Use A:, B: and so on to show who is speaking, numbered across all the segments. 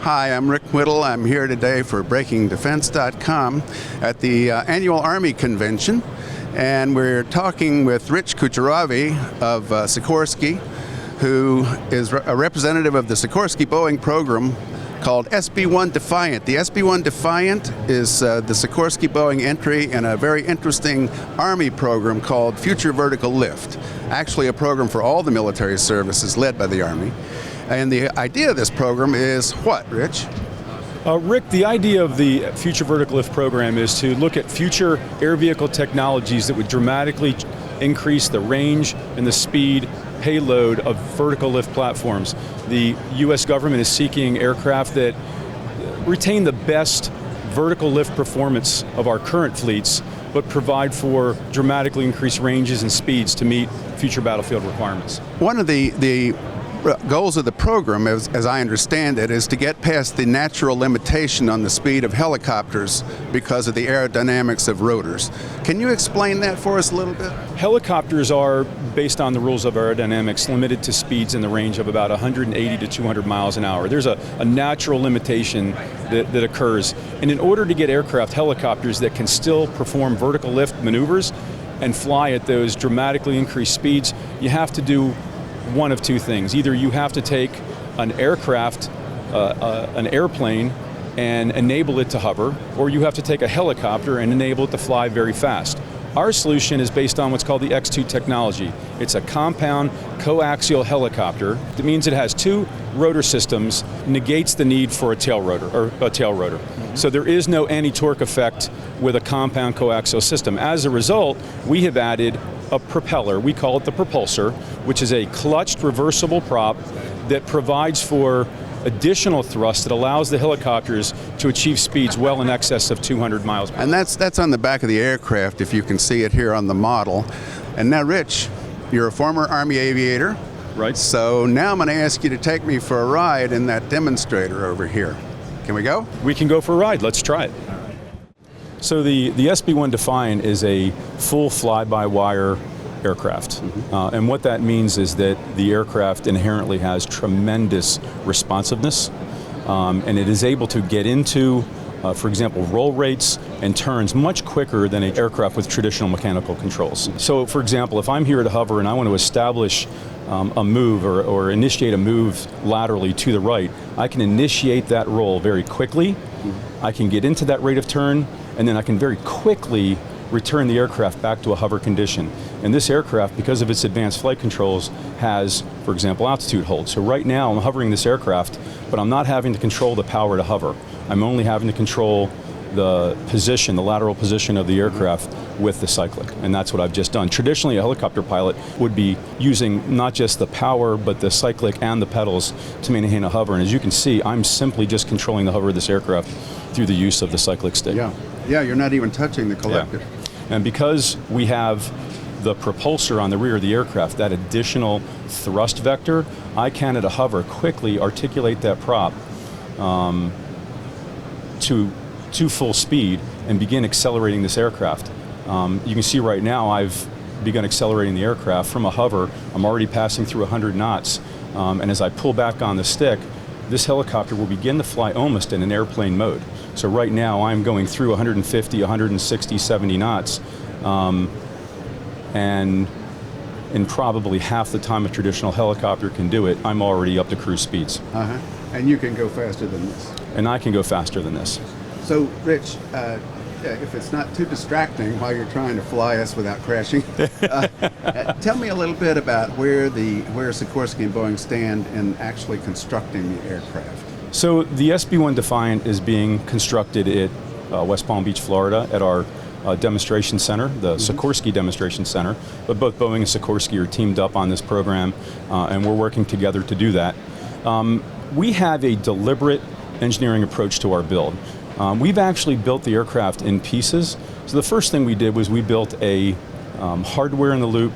A: Hi, I'm Rick Whittle. I'm here today for BreakingDefense.com at the annual Army Convention, and we're talking with Rich Kucheravi of Sikorsky, who is a representative of the Sikorsky Boeing program called SB1 Defiant. The SB1 Defiant is the Sikorsky Boeing entry in a very interesting Army program called Future Vertical Lift, actually a program for all the military services led by the Army. And the idea of this program is what, Rich?
B: Rick, the idea of the Future Vertical Lift program is to look at future air vehicle technologies that would dramatically increase the range and the speed, payload of vertical lift platforms. The U.S. government is seeking aircraft that retain the best vertical lift performance of our current fleets, but provide for dramatically increased ranges and speeds to meet future battlefield requirements.
A: One of the goals of the program, as I understand it, is to get past the natural limitation on the speed of helicopters because of the aerodynamics of rotors. Can you explain that for us a little bit?
B: Helicopters are, based on the rules of aerodynamics, limited to speeds in the range of about 180 to 200 miles an hour. There's a natural limitation that occurs. And in order to get aircraft, helicopters that can still perform vertical lift maneuvers and fly at those dramatically increased speeds, you have to do one of two things. Either you have to take an aircraft, an airplane, and enable it to hover, or you have to take a helicopter and enable it to fly very fast. Our solution is based on what's called the X2 technology. It's a compound coaxial helicopter. That means it has two rotor systems, negates the need for a tail rotor. Mm-hmm. So there is no anti-torque effect with a compound coaxial system. As a result, we have added a propeller, we call it the Propulsor, which is a clutched reversible prop that provides for additional thrust that allows the helicopters to achieve speeds well in excess of 200 miles per hour.
A: And that's on the back of the aircraft, if you can see it here on the model. And now, Rich, you're a former Army aviator.
B: Right.
A: So now I'm going to ask you to take me for a ride in that demonstrator over here. Can we go?
B: We can go for a ride. Let's try it. So the SB1 Defiant is a full fly-by-wire aircraft. Mm-hmm. And what that means is that the aircraft inherently has tremendous responsiveness, and it is able to get into, for example, roll rates and turns much quicker than an aircraft with traditional mechanical controls. So, for example, if I'm here to hover and I want to establish a move or initiate a move laterally to the right, I can initiate that roll very quickly. Mm-hmm. I can get into that rate of turn, and then I can very quickly return the aircraft back to a hover condition. And this aircraft, because of its advanced flight controls, has, for example, altitude hold. So right now I'm hovering this aircraft, but I'm not having to control the power to hover. I'm only having to control the position, the lateral position of the aircraft with the cyclic, and that's what I've just done. Traditionally, a helicopter pilot would be using not just the power, but the cyclic and the pedals to maintain a hover, and as you can see, I'm simply just controlling the hover of this aircraft through the use of the cyclic stick.
A: Yeah, you're not even touching the collector.
B: Yeah. And because we have the propulsor on the rear of the aircraft, that additional thrust vector, I can, at a hover, quickly articulate that prop to full speed and begin accelerating this aircraft. You can see right now I've begun accelerating the aircraft from a hover. I'm already passing through 100 knots, and as I pull back on the stick, this helicopter will begin to fly almost in an airplane mode. So right now I'm going through 150, 160, 70 knots, and in probably half the time a traditional helicopter can do it, I'm already up to cruise speeds.
A: Uh-huh. And you can go faster than this.
B: And I can go faster than this.
A: So, Rich, if it's not too distracting while you're trying to fly us without crashing, tell me a little bit about where Sikorsky and Boeing stand in actually constructing the aircraft.
B: So the SB1 Defiant is being constructed at West Palm Beach, Florida, at our demonstration center, the Sikorsky Demonstration Center. But both Boeing and Sikorsky are teamed up on this program, and we're working together to do that. We have a deliberate engineering approach to our build. We've actually built the aircraft in pieces. So the first thing we did was we built a hardware-in-the-loop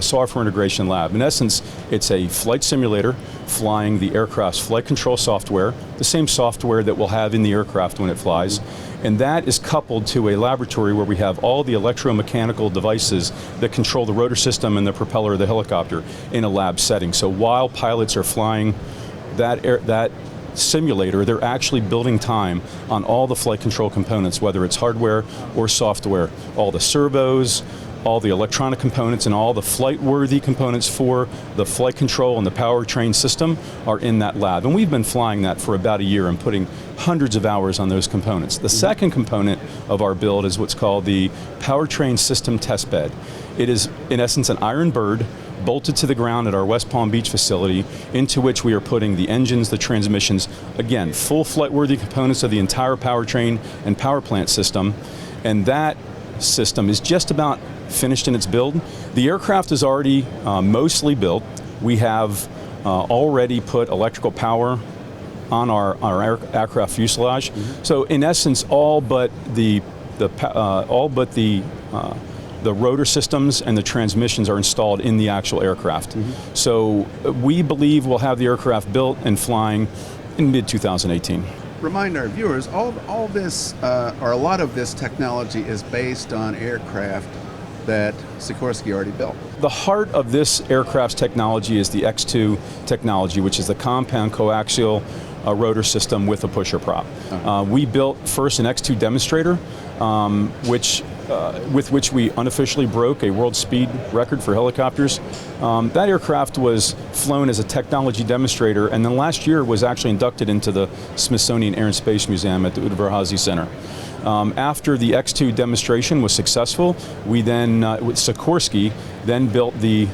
B: software integration lab. In essence, it's a flight simulator flying the aircraft's flight control software, the same software that we'll have in the aircraft when it flies, and that is coupled to a laboratory where we have all the electromechanical devices that control the rotor system and the propeller of the helicopter in a lab setting. So while pilots are flying that simulator, they're actually building time on all the flight control components, whether it's hardware or software. All the servos, all the electronic components, and all the flight-worthy components for the flight control and the powertrain system are in that lab. And we've been flying that for about a year and putting hundreds of hours on those components. The second component of our build is what's called the powertrain system test bed. It is, in essence, an iron bird bolted to the ground at our West Palm Beach facility, into which we are putting the engines, the transmissions, again, full flight-worthy components of the entire powertrain and power plant system. And that system is just about finished in its build. The aircraft is already mostly built. We have already put electrical power on our aircraft fuselage. So in essence, all but the rotor systems and the transmissions are installed in the actual aircraft. So we believe we'll have the aircraft built and flying in mid-2018.
A: Remind our viewers, all this, or a lot of this technology is based on aircraft that Sikorsky already built.
B: The heart of this aircraft's technology is the X2 technology, which is the compound coaxial rotor system with a pusher prop. We built first an X2 demonstrator, with which we unofficially broke a world speed record for helicopters. That aircraft was flown as a technology demonstrator, and then last year was actually inducted into the Smithsonian Air and Space Museum at the Udvar-Hazy Center. After the X2 demonstration was successful, we then, with Sikorsky, then built the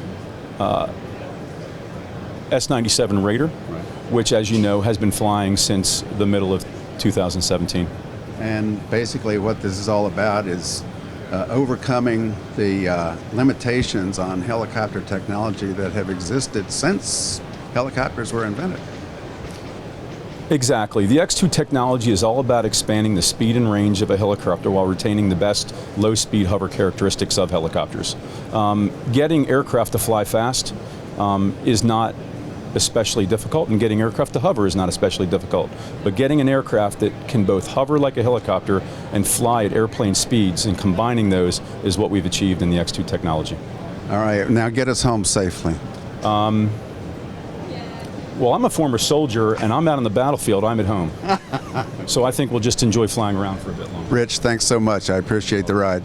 B: S-97 Raider, which, as you know, has been flying since the middle of 2017.
A: And basically what this is all about is overcoming the limitations on helicopter technology that have existed since helicopters were invented.
B: Exactly. The X2 technology is all about expanding the speed and range of a helicopter while retaining the best low-speed hover characteristics of helicopters. Getting aircraft to fly fast is not especially difficult, and getting aircraft to hover is not especially difficult. But getting an aircraft that can both hover like a helicopter and fly at airplane speeds, and combining those, is what we've achieved in the X2 technology.
A: All right, now get us home safely.
B: Well, I'm a former soldier, and I'm out on the battlefield. I'm at home. So I think we'll just enjoy flying around for a bit longer.
A: Rich, thanks so much. I appreciate the ride.